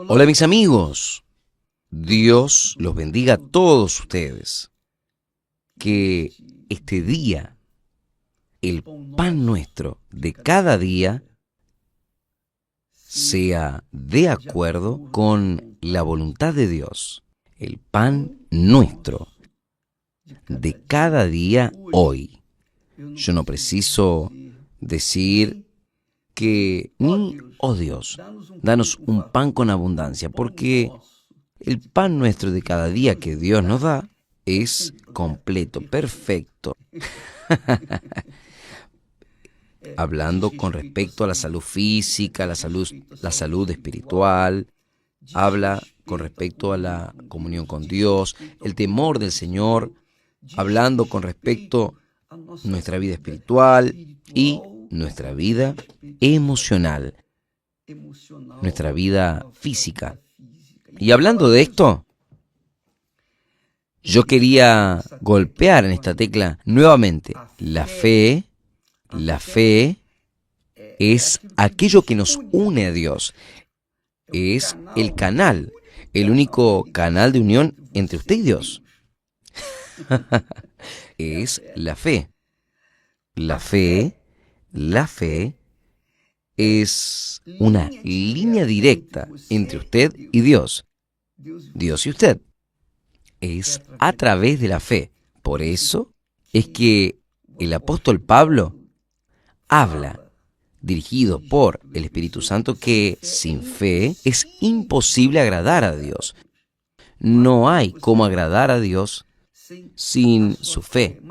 Hola mis amigos, Dios los bendiga a todos ustedes. Que este día, el pan nuestro de cada día, sea de acuerdo con la voluntad de Dios. El pan nuestro de cada día hoy. Yo no preciso decir que oh Dios, danos un pan con abundancia, porque el pan nuestro de cada día que Dios nos da es completo, perfecto. Hablando con respecto a la salud física, la salud espiritual, habla con respecto a la comunión con Dios, el temor del Señor, hablando con respecto a nuestra vida espiritual y nuestra vida emocional, nuestra vida física. Y hablando de esto, yo quería golpear en esta tecla nuevamente. La fe es aquello que nos une a Dios. Es el canal, el único canal de unión entre usted y Dios. Es la fe. La fe es una línea directa entre usted y Dios. Dios y usted. Es a través de la fe. Por eso es que el apóstol Pablo habla, dirigido por el Espíritu Santo, que sin fe es imposible agradar a Dios. No hay cómo agradar a Dios sin su fe.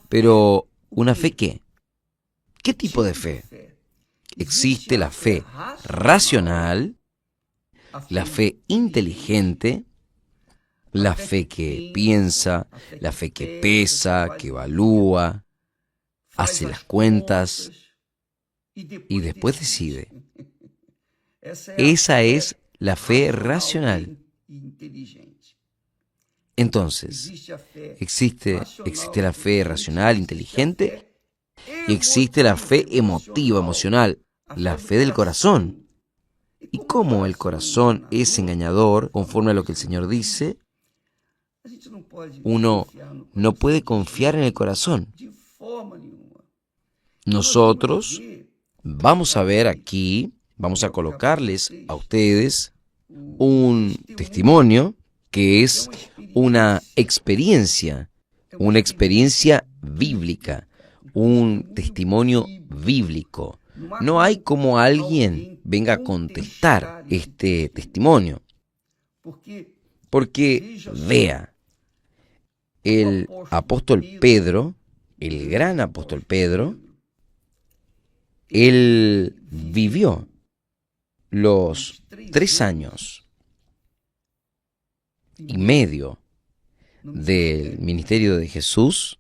Pero, ¿una fe qué? ¿Qué tipo de fe? Existe la fe racional, la fe inteligente, la fe que piensa, la fe que pesa, que evalúa, hace las cuentas y después decide. Esa es la fe racional. Entonces, existe la fe racional, inteligente, y existe la fe emotiva, emocional, la fe del corazón. Y como el corazón es engañador, conforme a lo que el Señor dice, uno no puede confiar en el corazón. Nosotros vamos a ver aquí, vamos a colocarles a ustedes un testimonio que es una experiencia bíblica, un testimonio bíblico. No hay como alguien venga a contestar este testimonio. Porque, vea, el apóstol Pedro, el gran apóstol Pedro, él vivió los 3 años y medio del ministerio de Jesús.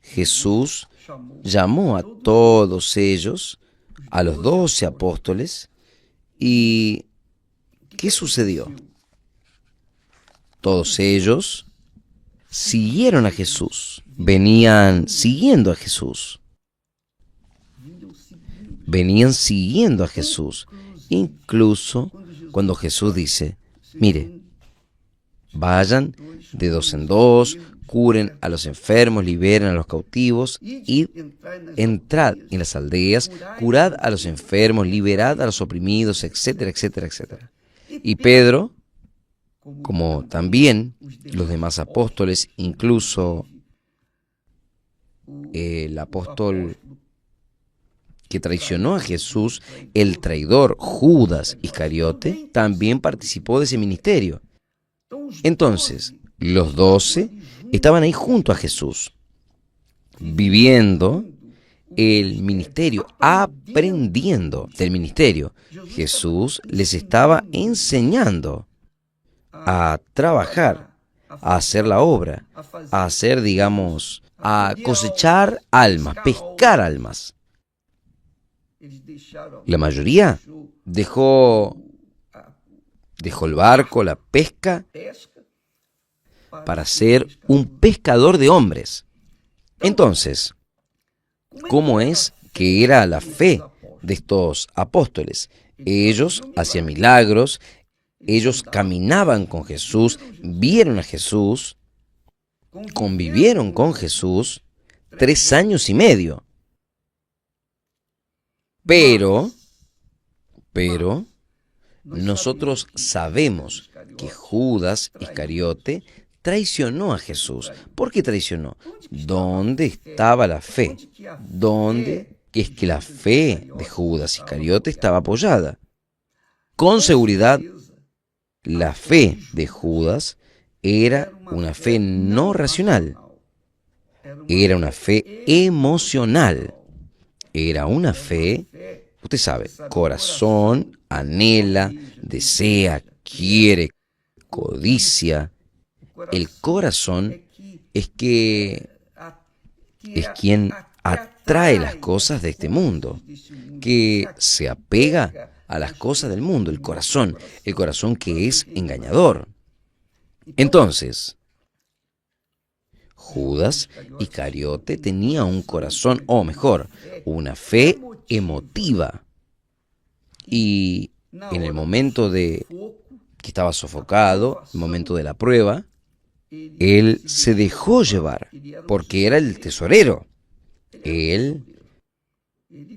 Jesús llamó a todos ellos, a los 12 apóstoles, y ¿qué sucedió? Todos ellos siguieron a Jesús, venían siguiendo a Jesús. Incluso cuando Jesús dice, mire, vayan de 2 en 2, curen a los enfermos, liberen a los cautivos, y entrad en las aldeas, curad a los enfermos, liberad a los oprimidos, etcétera, etcétera, etcétera. Y Pedro, como también los demás apóstoles, incluso el apóstol que traicionó a Jesús, el traidor Judas Iscariote, también participó de ese ministerio. Entonces, los 12 estaban ahí junto a Jesús, viviendo el ministerio, aprendiendo del ministerio. Jesús les estaba enseñando a trabajar, a hacer la obra, a hacer, digamos, a cosechar almas, pescar almas. La mayoría dejó el barco, la pesca, para ser un pescador de hombres. Entonces, ¿cómo es que era la fe de estos apóstoles? Ellos hacían milagros, Ellos caminaban con Jesús, vieron a Jesús, convivieron con Jesús 3 años y medio. Pero, nosotros sabemos que Judas Iscariote traicionó a Jesús. ¿Por qué traicionó? ¿Dónde estaba la fe? ¿Dónde es que la fe de Judas Iscariote estaba apoyada? Con seguridad, la fe de Judas era una fe no racional. Era una fe emocional. Era una fe, usted sabe, corazón, anhela, desea, quiere, codicia. El corazón es quien atrae las cosas de este mundo, que se apega a las cosas del mundo, el corazón que es engañador. Entonces, Judas Iscariote tenía un corazón, o mejor, una fe emotiva. Y en el momento de que estaba sofocado, el momento de la prueba, él se dejó llevar, porque era el tesorero. Él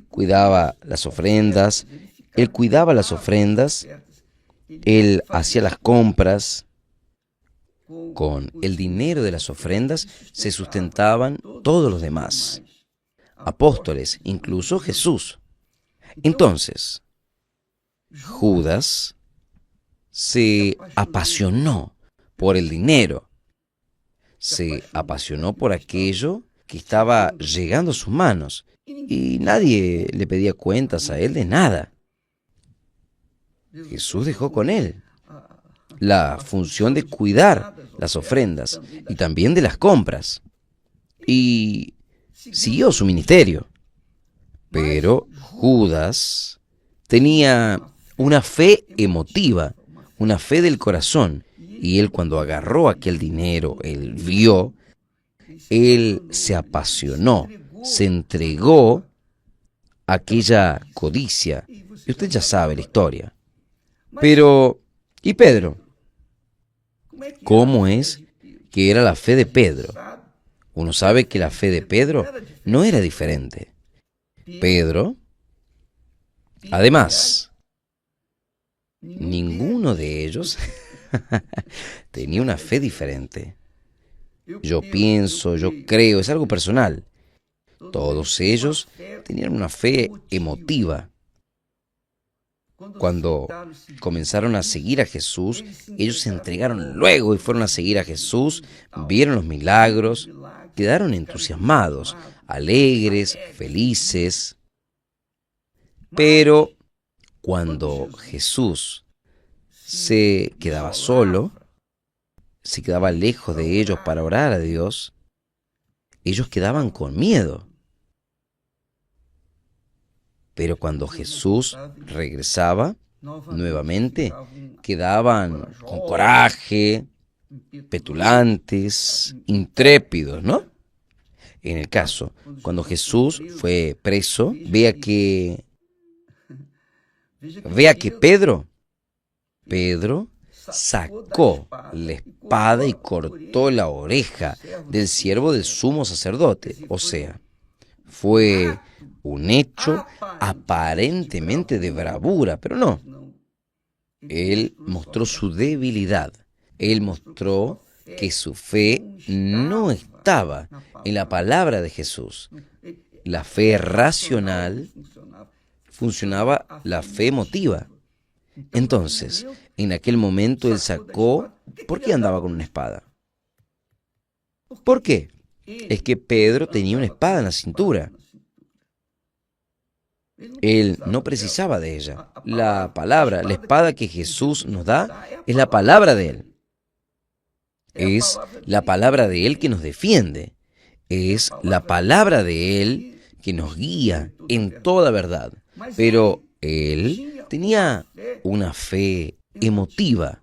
cuidaba las ofrendas, él hacía las compras. Con el dinero de las ofrendas se sustentaban todos los demás, apóstoles, incluso Jesús. Entonces, Judas se apasionó por el dinero, se apasionó por aquello que estaba llegando a sus manos, y nadie le pedía cuentas a él de nada. Jesús dejó con él la función de cuidar las ofrendas y también de las compras, y siguió su ministerio. Pero Judas tenía una fe emotiva, una fe del corazón, y él, cuando agarró aquel dinero, él se apasionó, se entregó a aquella codicia, y usted ya sabe la historia. Pero, ¿y Pedro? ¿Cómo es que era la fe de Pedro? Uno sabe que la fe de Pedro no era diferente. Pedro, además, ninguno de ellos tenía una fe diferente. Yo pienso, yo creo, es algo personal. Todos ellos tenían una fe emotiva. Cuando comenzaron a seguir a Jesús, ellos se entregaron luego y fueron a seguir a Jesús, vieron los milagros, quedaron entusiasmados, alegres, felices. Pero cuando Jesús se quedaba solo, se quedaba lejos de ellos para orar a Dios, ellos quedaban con miedo. Pero cuando Jesús regresaba nuevamente, quedaban con coraje, petulantes, intrépidos, ¿no? En el caso, cuando Jesús fue preso, vea que Pedro sacó la espada y cortó la oreja del siervo del sumo sacerdote. O sea, fue un hecho aparentemente de bravura, pero no. Él mostró su debilidad. Él mostró que su fe no estaba en la palabra de Jesús. La fe racional funcionaba, la fe emotiva. Entonces, en aquel momento él sacó... ¿Por qué andaba con una espada? ¿Por qué? Es que Pedro tenía una espada en la cintura. Él no precisaba de ella. La palabra, la espada que Jesús nos da, es la palabra de Él. Es la palabra de Él que nos defiende. Es la palabra de Él que nos guía en toda verdad. Pero Él tenía una fe emotiva,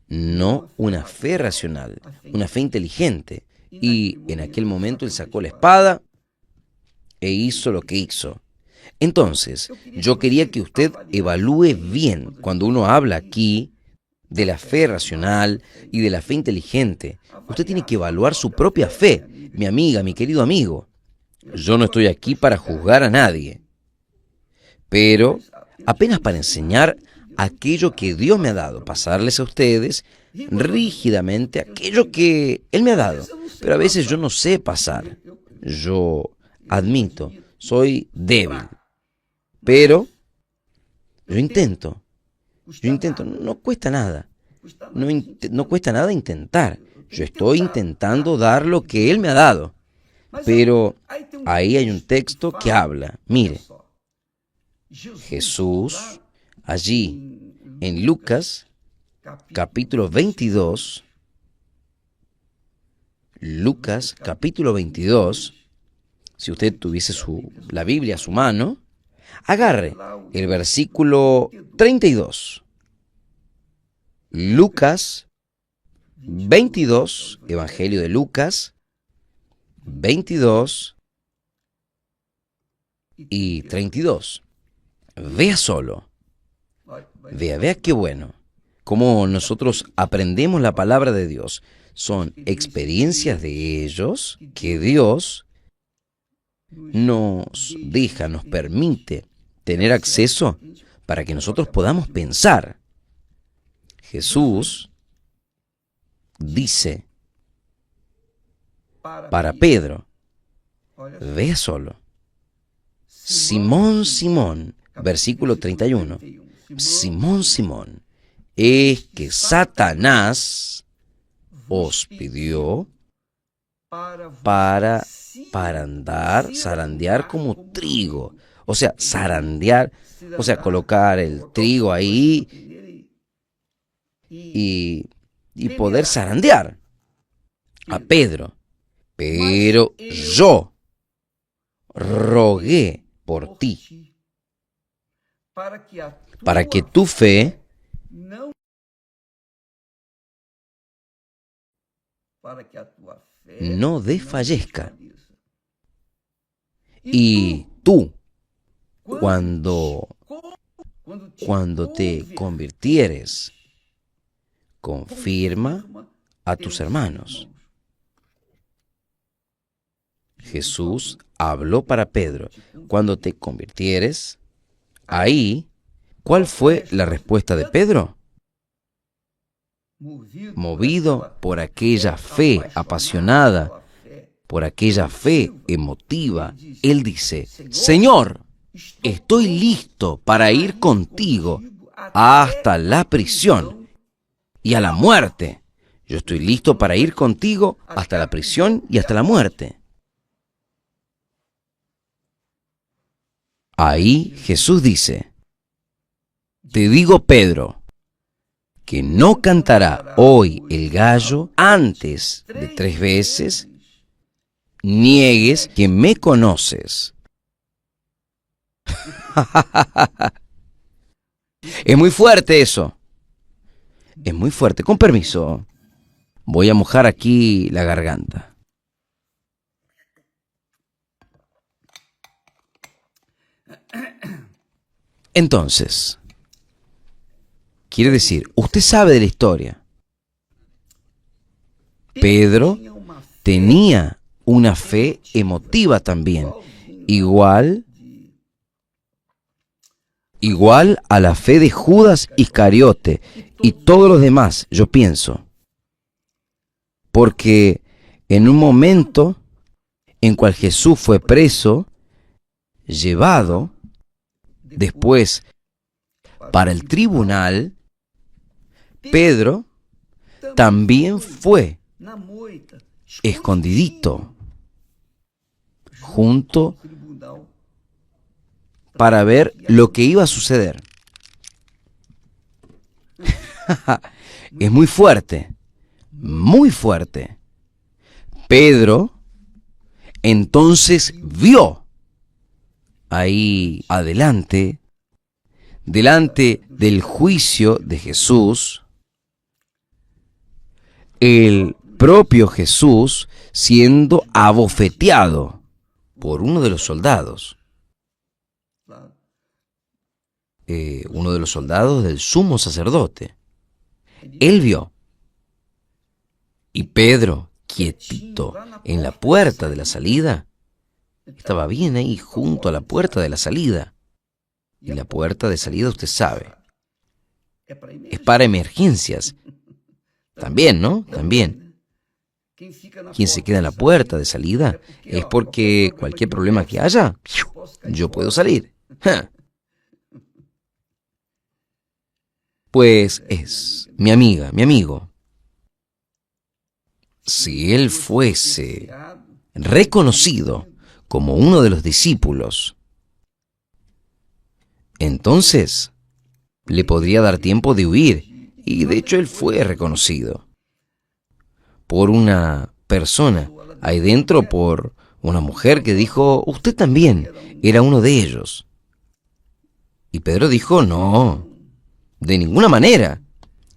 no una fe racional, una fe inteligente. Y en aquel momento Él sacó la espada e hizo lo que hizo. Entonces, yo quería que usted evalúe bien cuando uno habla aquí de la fe racional y de la fe inteligente. Usted tiene que evaluar su propia fe, mi amiga, mi querido amigo. Yo no estoy aquí para juzgar a nadie, pero apenas para enseñar aquello que Dios me ha dado, pasarles a ustedes rígidamente aquello que Él me ha dado. Pero a veces yo no sé pasar. Yo admito, soy débil, pero yo intento, no cuesta nada. No cuesta nada intentar. Yo estoy intentando dar lo que Él me ha dado. Pero ahí hay un texto que habla. Mire, Jesús, allí en Lucas, capítulo 22, Lucas, capítulo 22, si usted tuviese la Biblia a su mano, agarre el versículo 32. Lucas 22, Evangelio de Lucas 22 y 32. Vea solo. Vea qué bueno. Cómo nosotros aprendemos la palabra de Dios. Son experiencias de ellos que Dios nos deja, nos permite tener acceso para que nosotros podamos pensar. Jesús dice para Pedro, vea solo, Simón, Simón, versículo 31, Simón, Simón, es que Satanás os pidió para zarandear como trigo. O sea, zarandear, o sea, colocar el trigo ahí y poder zarandear a Pedro. Pero yo rogué por ti, para que tu fe no desfallezca. Y tú, cuando te convirtieres, confirma a tus hermanos. Jesús habló para Pedro, cuando te convirtieres, ahí, ¿cuál fue la respuesta de Pedro? Movido por aquella fe apasionada, por aquella fe emotiva, él dice, Señor, estoy listo para ir contigo hasta la prisión y a la muerte. Yo estoy listo para ir contigo hasta la prisión y hasta la muerte. Ahí Jesús dice, te digo, Pedro, que no cantará hoy el gallo antes de 3 veces niegues que me conoces. Es muy fuerte eso. Es muy fuerte. Con permiso, voy a mojar aquí la garganta. Entonces, quiere decir, usted sabe de la historia. Pedro tenía una fe emotiva también, igual a la fe de Judas Iscariote y todos los demás, yo pienso. Porque en un momento en cual Jesús fue preso, llevado después para el tribunal, Pedro también fue escondidito junto para ver lo que iba a suceder. Es muy fuerte, muy fuerte. Pedro entonces vio ahí adelante, delante del juicio de Jesús, el propio Jesús siendo abofeteado por uno de los soldados. Uno de los soldados del sumo sacerdote. él vio. Y Pedro, quietito en la puerta de la salida, estaba bien ahí junto a la puerta de la salida. Y la puerta de salida, usted sabe, es para emergencias. También, ¿no? También. Quien se queda en la puerta de salida es porque cualquier problema que haya, yo puedo salir. ¡Ja! Pues es mi amiga, mi amigo. Si él fuese reconocido como uno de los discípulos, entonces le podría dar tiempo de huir, y de hecho él fue reconocido por una persona ahí dentro, por una mujer que dijo, usted también era uno de ellos. Y Pedro dijo, no, de ninguna manera.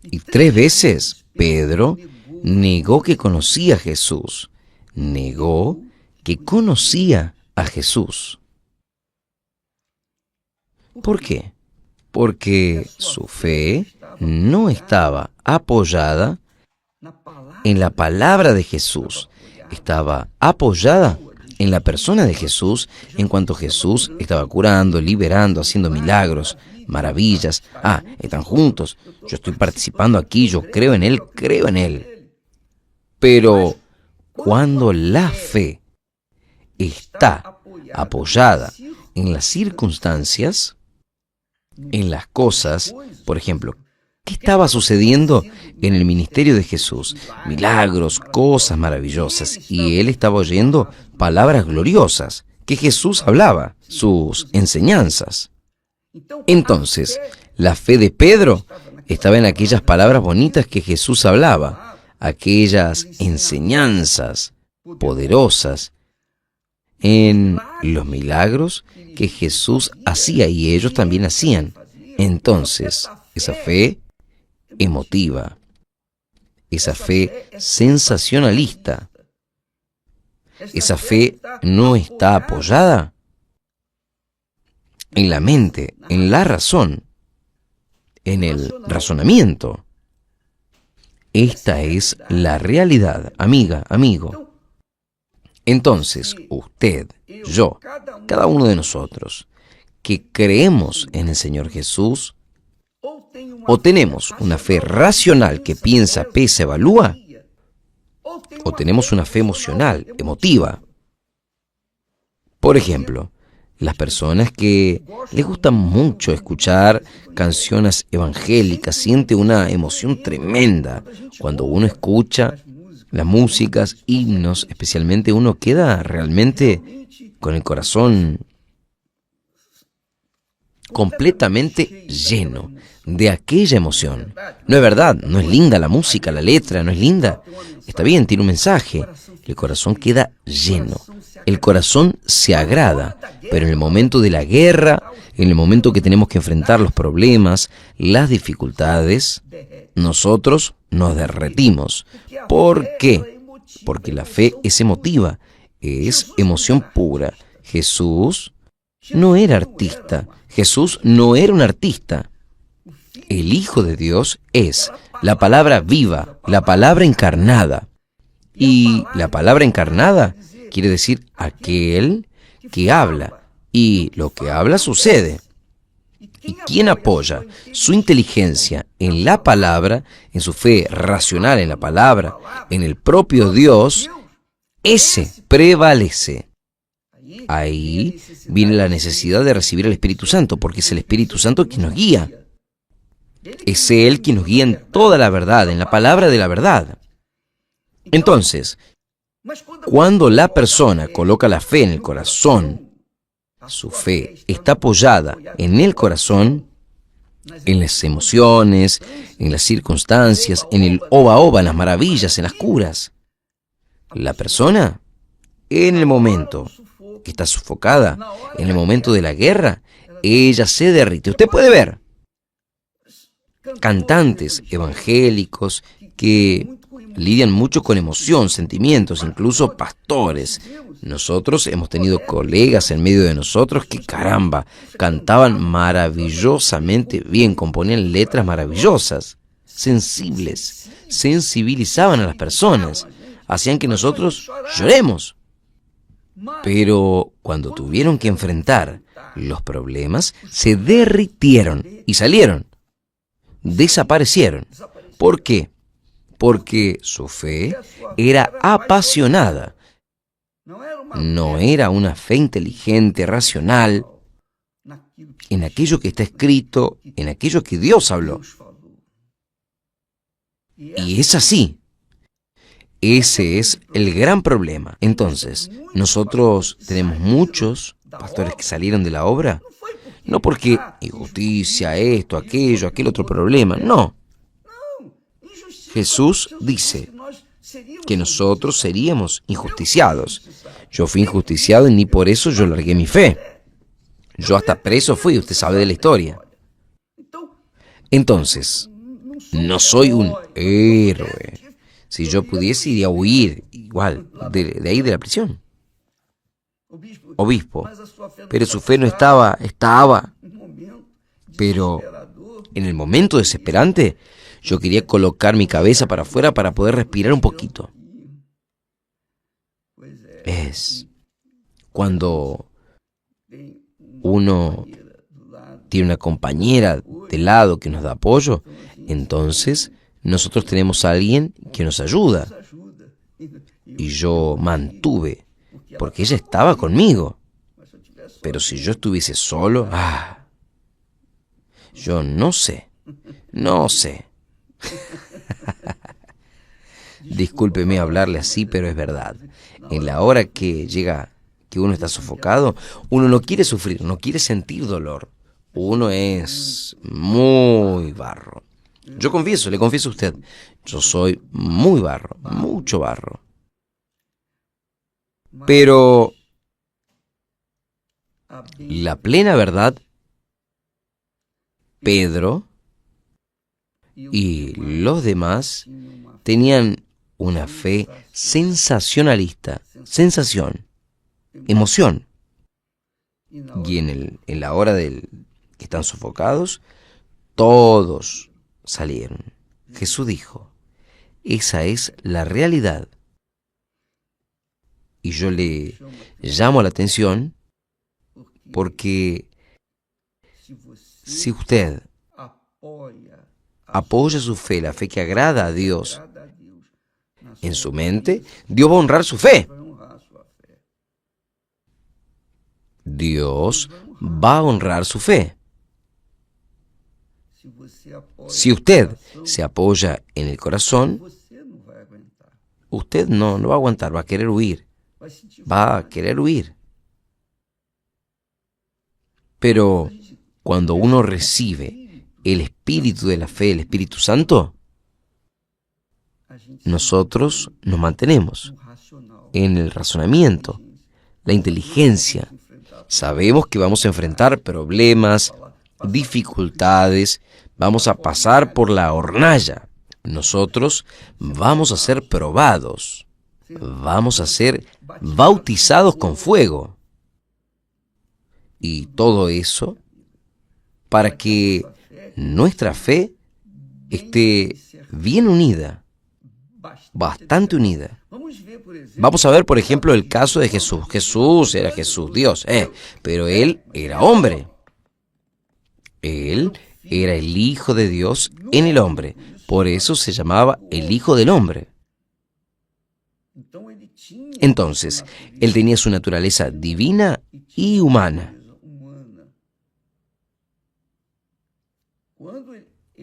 Y 3 veces Pedro negó que conocía a Jesús, negó que conocía a Jesús. ¿Por qué? Porque su fe no estaba apoyada en la palabra de Jesús, estaba apoyada en la persona de Jesús, en cuanto Jesús estaba curando, liberando, haciendo milagros, maravillas. Están juntos, yo estoy participando aquí, yo creo en Él, creo en Él. Pero cuando la fe está apoyada en las circunstancias, en las cosas, por ejemplo, ¿qué estaba sucediendo en el ministerio de Jesús? Milagros, cosas maravillosas, y él estaba oyendo palabras gloriosas que Jesús hablaba, sus enseñanzas. Entonces, la fe de Pedro estaba en aquellas palabras bonitas que Jesús hablaba, aquellas enseñanzas poderosas, en los milagros que Jesús hacía y ellos también hacían. Entonces, esa fe emotiva, esa fe sensacionalista, esa fe no está apoyada en la mente, en la razón, en el razonamiento. Esta es la realidad, amiga, amigo. Entonces, usted, yo, cada uno de nosotros, que creemos en el Señor Jesús, o tenemos una fe racional que piensa, pesa, evalúa, o tenemos una fe emocional, emotiva. Por ejemplo, las personas que les gusta mucho escuchar canciones evangélicas, siente una emoción tremenda cuando uno escucha las músicas, himnos, especialmente, uno queda realmente con el corazón completamente lleno de aquella emoción. ¿No es verdad? ¿No es linda la música, la letra? ¿No es linda? Está bien, tiene un mensaje. El corazón queda lleno. El corazón se agrada, pero en el momento de la guerra, en el momento que tenemos que enfrentar los problemas, las dificultades, nosotros nos derretimos. ¿Por qué? Porque la fe es emotiva, es emoción pura. Jesús no era artista. Jesús no era un artista. El Hijo de Dios es la palabra viva, la palabra encarnada. Y la palabra encarnada quiere decir aquel que habla, y lo que habla sucede. Y quien apoya su inteligencia en la palabra, en su fe racional en la palabra, en el propio Dios, ese prevalece. Ahí viene la necesidad de recibir al Espíritu Santo, porque es el Espíritu Santo quien nos guía. Es Él quien nos guía en toda la verdad, en la palabra de la verdad. Entonces, cuando la persona coloca la fe en el corazón, su fe está apoyada en el corazón, en las emociones, en las circunstancias, en el oba-oba, en las maravillas, en las curas. La persona, en el momento que está sofocada, en el momento de la guerra, ella se derrite. Usted puede ver cantantes evangélicos que lidian mucho con emoción, sentimientos, incluso pastores. Nosotros hemos tenido colegas en medio de nosotros que, caramba, cantaban maravillosamente bien, componían letras maravillosas. sensibles, sensibilizaban a las personas, hacían que nosotros lloremos. Pero cuando tuvieron que enfrentar los problemas, se derritieron y salieron, desaparecieron. ¿Por qué? Porque su fe era apasionada. No era una fe inteligente, racional, en aquello que está escrito, en aquello que Dios habló. Y es así. Ese es el gran problema. Entonces, nosotros tenemos muchos pastores que salieron de la obra, no porque injusticia, esto, aquello, aquel otro problema, no. Jesús dice que nosotros seríamos injusticiados. Yo fui injusticiado y ni por eso yo largué mi fe. Yo hasta preso fui, usted sabe de la historia. Entonces, no soy un héroe. Si yo pudiese, iría a huir, igual, de ahí de la prisión. Obispo, pero su fe no estaba. Pero en el momento desesperante, yo quería colocar mi cabeza para afuera para poder respirar un poquito. Es cuando uno tiene una compañera de lado que nos da apoyo, entonces nosotros tenemos a alguien que nos ayuda. Y yo mantuve, porque ella estaba conmigo. Pero si yo estuviese solo, yo no sé. Discúlpeme hablarle así, pero es verdad. En la hora que llega que uno está sofocado, uno no quiere sufrir, no quiere sentir dolor. Uno es muy barro. Yo confieso, le confieso a usted, yo soy muy barro, mucho barro. Pero la plena verdad, Pedro y los demás tenían una fe sensacionalista, sensación, emoción. Y en la hora que están sofocados, todos salieron. Jesús dijo, esa es la realidad. Y yo le llamo la atención porque si usted apoya su fe, la fe que agrada a Dios, en su mente, Dios va a honrar su fe. Dios va a honrar su fe. Si usted se apoya en el corazón, usted no va a aguantar, va a querer huir. Va a querer huir. Pero cuando uno recibe el espíritu de la fe, el Espíritu Santo, nosotros nos mantenemos en el razonamiento, la inteligencia. Sabemos que vamos a enfrentar problemas, dificultades, vamos a pasar por la hornalla. Nosotros vamos a ser probados, vamos a ser bautizados con fuego. Y todo eso para que nuestra fe esté bien unida, bastante unida. Vamos a ver, por ejemplo, el caso de Jesús. Jesús era Jesús, Dios, pero Él era hombre. Él era el Hijo de Dios en el hombre. Por eso se llamaba el Hijo del Hombre. Entonces, Él tenía su naturaleza divina y humana.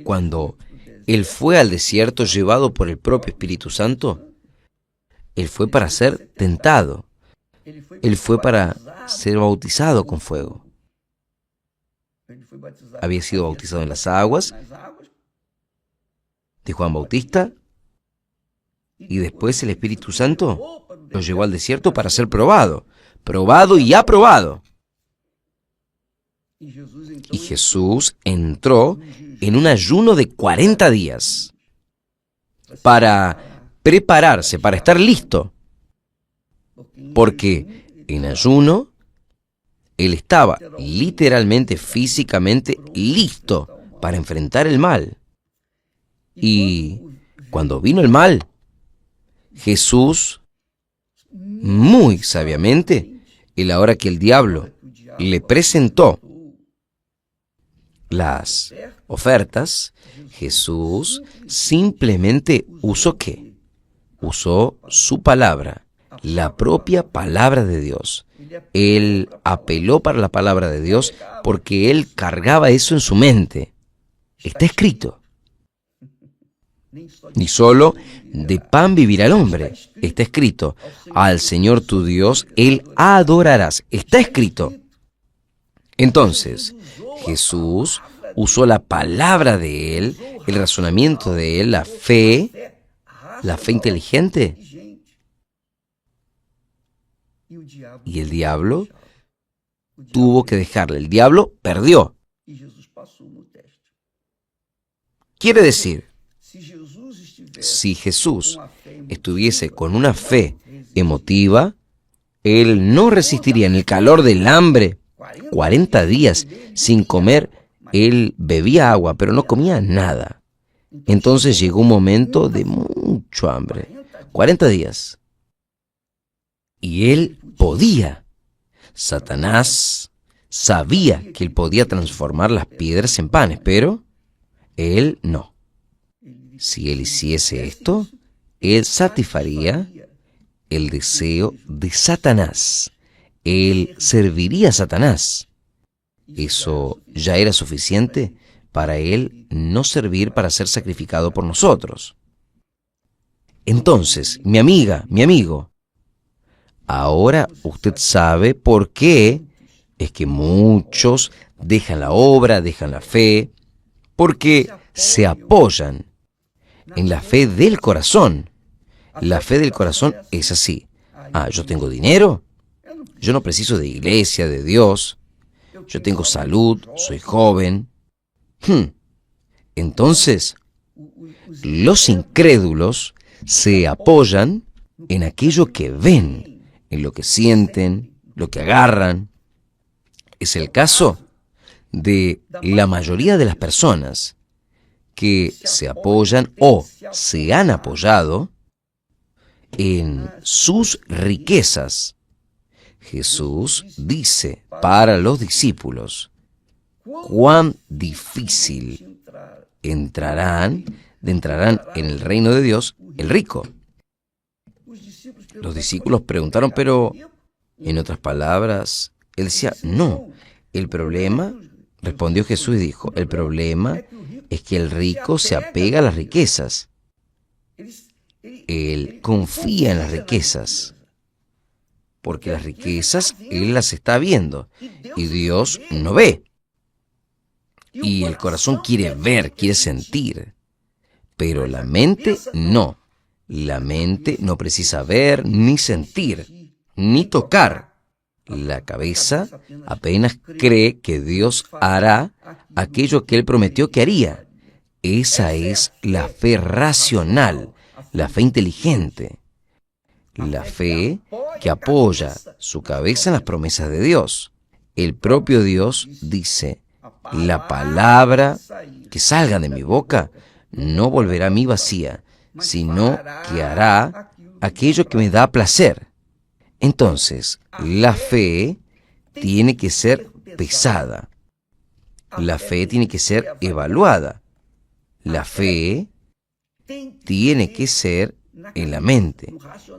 Cuando Él fue al desierto llevado por el propio Espíritu Santo, Él fue para ser tentado. Él fue para ser bautizado con fuego. Había sido bautizado en las aguas de Juan Bautista y después el Espíritu Santo lo llevó al desierto para ser probado y aprobado. Y Jesús entró en un ayuno de 40 días para prepararse, para estar listo. Porque en ayuno, Él estaba literalmente, físicamente listo para enfrentar el mal. Y cuando vino el mal, Jesús, muy sabiamente, y la hora que el diablo le presentó las ofertas, Jesús simplemente usó ¿qué? Usó su palabra, la propia palabra de Dios. Él apeló para la palabra de Dios porque él cargaba eso en su mente. Está escrito. Ni solo de pan vivirá el hombre. Está escrito. Al Señor tu Dios, Él adorarás. Está escrito. Entonces, Jesús usó la palabra de Él, el razonamiento de Él, la fe inteligente. Y el diablo tuvo que dejarle. El diablo perdió. Quiere decir, si Jesús estuviese con una fe emotiva, Él no resistiría en el calor del hambre. 40 días sin comer, Él bebía agua, pero no comía nada. Entonces llegó un momento de mucho hambre. 40 días. Y Él podía. Satanás sabía que Él podía transformar las piedras en panes, pero Él no. Si Él hiciese esto, Él satisfaría el deseo de Satanás. Él serviría a Satanás. Eso ya era suficiente para Él no servir para ser sacrificado por nosotros. Entonces, mi amiga, mi amigo, ahora usted sabe por qué es que muchos dejan la obra, dejan la fe, porque se apoyan en la fe del corazón. La fe del corazón es así. Yo tengo dinero, yo no preciso de iglesia, de Dios, yo tengo salud, soy joven. Entonces, los incrédulos se apoyan en aquello que ven, en lo que sienten, lo que agarran. Es el caso de la mayoría de las personas que se apoyan o se han apoyado en sus riquezas. Jesús dice para los discípulos, cuán difícil entrarán en el reino de Dios el rico. Los discípulos preguntaron, pero, en otras palabras, Él decía, no, el problema, respondió Jesús y dijo, el problema es que el rico se apega a las riquezas. Él confía en las riquezas, porque las riquezas Él las está viendo y Dios no ve. Y el corazón quiere ver, quiere sentir, pero la mente no. La mente no precisa ver, ni sentir, ni tocar. La cabeza apenas cree que Dios hará aquello que Él prometió que haría. Esa es la fe racional, la fe inteligente, la fe que apoya su cabeza en las promesas de Dios. El propio Dios dice, la palabra que salga de mi boca no volverá a mí vacía, sino que hará aquello que me da placer. Entonces, la fe tiene que ser pesada. La fe tiene que ser evaluada. La fe tiene que ser en la mente,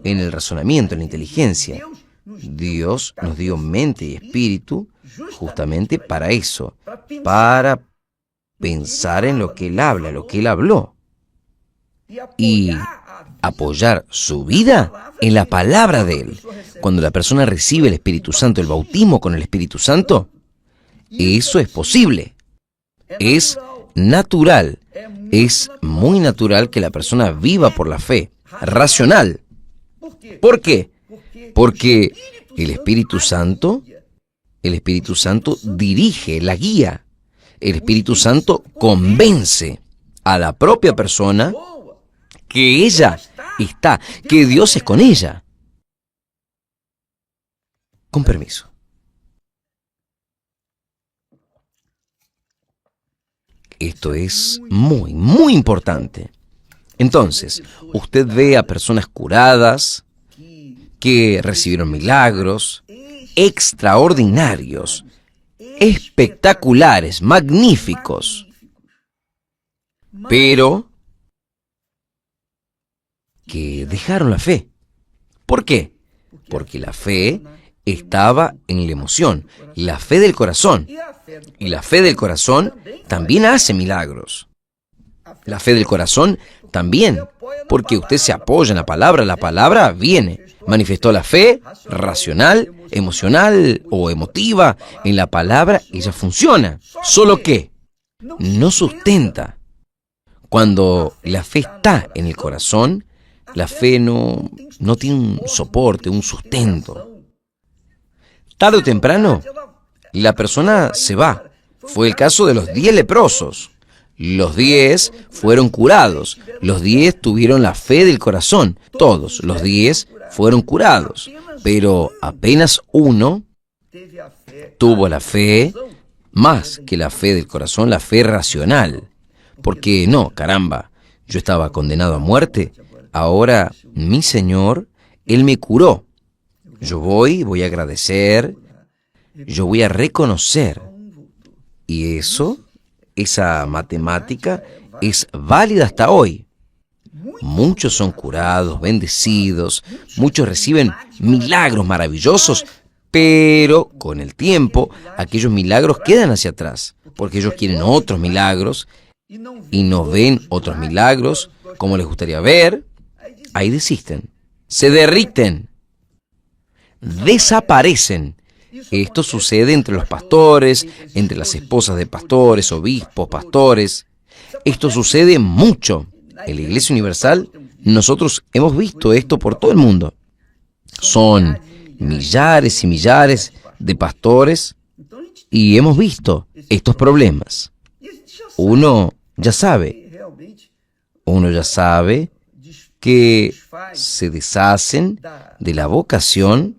en el razonamiento, en la inteligencia. Dios nos dio mente y espíritu justamente para eso, para pensar en lo que Él habla, lo que Él habló, y apoyar su vida en la palabra de Él. Cuando la persona recibe el Espíritu Santo, el bautismo con el Espíritu Santo, eso es posible, es natural, es muy natural que la persona viva por la fe, racional. ¿Por qué? Porque el Espíritu Santo dirige, la guía. El Espíritu Santo convence a la propia persona que ella está, que Dios es con ella. Con permiso. Esto es muy, muy importante. Entonces, usted ve a personas curadas, que recibieron milagros extraordinarios, espectaculares, magníficos, pero que dejaron la fe. ¿Por qué? Porque la fe estaba en la emoción, la fe del corazón. Y la fe del corazón también hace milagros. La fe del corazón también, porque usted se apoya en la palabra viene. Manifestó la fe racional, emocional o emotiva en la palabra, ella funciona. Solo que no sustenta. Cuando la fe está en el corazón, la fe no tiene un soporte, un sustento. Tarde o temprano, la persona se va. Fue el caso de los 10 leprosos. Los 10 fueron curados. Los 10 tuvieron la fe del corazón. Todos los 10 fueron curados. Pero apenas uno tuvo la fe, más que la fe del corazón, la fe racional. Porque no, caramba, yo estaba condenado a muerte. Ahora mi Señor, Él me curó. Yo voy a agradecer, yo voy a reconocer. Y esa matemática es válida hasta hoy. Muchos son curados, bendecidos, muchos reciben milagros maravillosos, pero con el tiempo aquellos milagros quedan hacia atrás, porque ellos quieren otros milagros y no ven otros milagros como les gustaría ver. Ahí desisten, se derriten, desaparecen. Esto sucede entre los pastores, entre las esposas de pastores, obispos, pastores. Esto sucede mucho. En la Iglesia Universal, nosotros hemos visto esto por todo el mundo. Son millares y millares de pastores y hemos visto estos problemas. Uno ya sabe que se deshacen de la vocación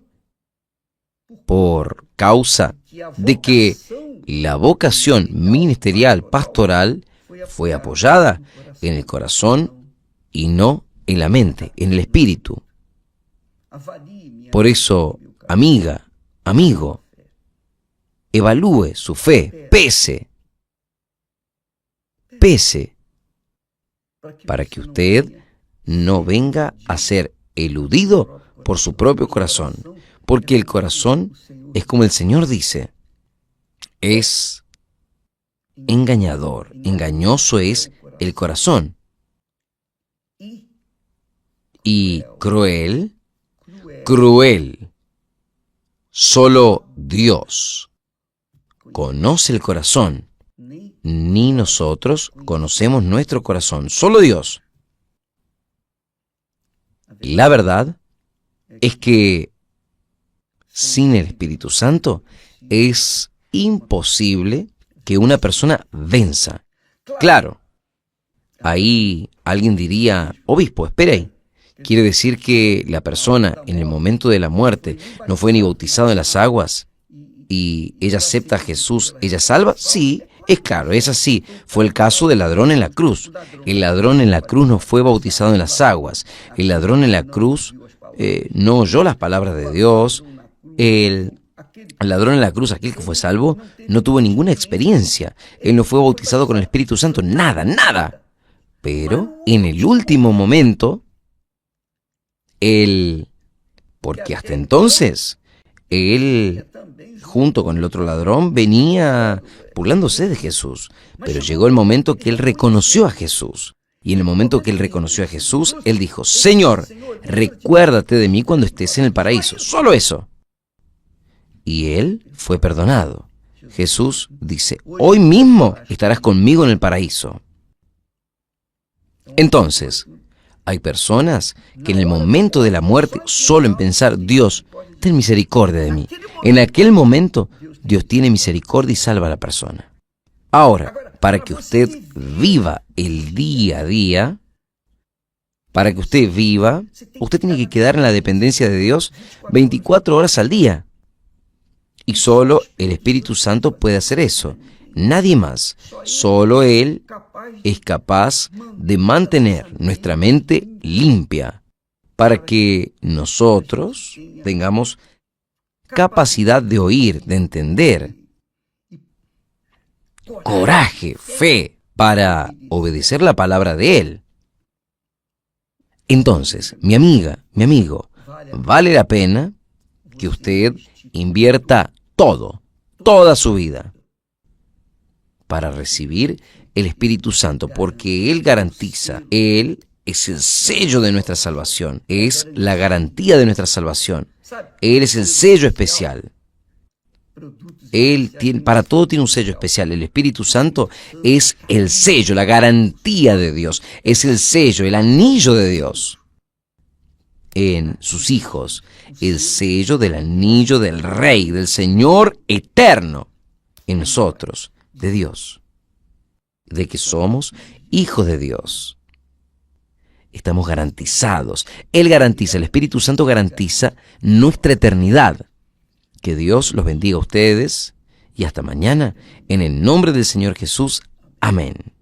por causa de que la vocación ministerial, pastoral, fue apoyada en el corazón y no en la mente, en el espíritu. Por eso, amiga, amigo, evalúe su fe, pese, para que usted no venga a ser eludido por su propio corazón. Porque el corazón es como el Señor dice, es engañador, engañoso es el corazón. Y cruel. Solo Dios conoce el corazón, ni nosotros conocemos nuestro corazón, solo Dios. Y la verdad es que sin el Espíritu Santo es imposible que una persona venza. Claro, ahí alguien diría, obispo, espere ahí. ¿Quiere decir que la persona en el momento de la muerte no fue ni bautizada en las aguas y ella acepta a Jesús, ella es salva? Sí, es claro, es así. Fue el caso del ladrón en la cruz. El ladrón en la cruz no fue bautizado en las aguas. El ladrón en la cruz no oyó las palabras de Dios. El ladrón en la cruz, aquel que fue salvo, no tuvo ninguna experiencia. Él no fue bautizado con el Espíritu Santo, nada. Pero en el último momento, porque hasta entonces, él, junto con el otro ladrón, venía burlándose de Jesús. Pero llegó el momento que él reconoció a Jesús. Y en el momento que él reconoció a Jesús, él dijo, Señor, recuérdate de mí cuando estés en el paraíso. Solo eso. Y él fue perdonado. Jesús dice, hoy mismo estarás conmigo en el paraíso. Entonces, hay personas que en el momento de la muerte, solo en pensar, Dios, ten misericordia de mí. En aquel momento, Dios tiene misericordia y salva a la persona. Ahora, para que usted viva el día a día, para que usted viva, usted tiene que quedar en la dependencia de Dios 24 horas al día. Y solo el Espíritu Santo puede hacer eso. Nadie más. Solo Él es capaz de mantener nuestra mente limpia para que nosotros tengamos capacidad de oír, de entender, coraje, fe, para obedecer la palabra de Él. Entonces, mi amiga, mi amigo, vale la pena que usted invierta toda su vida, para recibir el Espíritu Santo, porque Él garantiza, Él es el sello de nuestra salvación, es la garantía de nuestra salvación, Él es el sello especial. Él tiene, para todo tiene un sello especial. El Espíritu Santo es el sello, la garantía de Dios, es el sello, el anillo de Dios en sus hijos, el sello del anillo del Rey, del Señor eterno en nosotros, de Dios, de que somos hijos de Dios. Estamos garantizados. Él garantiza, el Espíritu Santo garantiza nuestra eternidad. Que Dios los bendiga a ustedes y hasta mañana, en el nombre del Señor Jesús. Amén.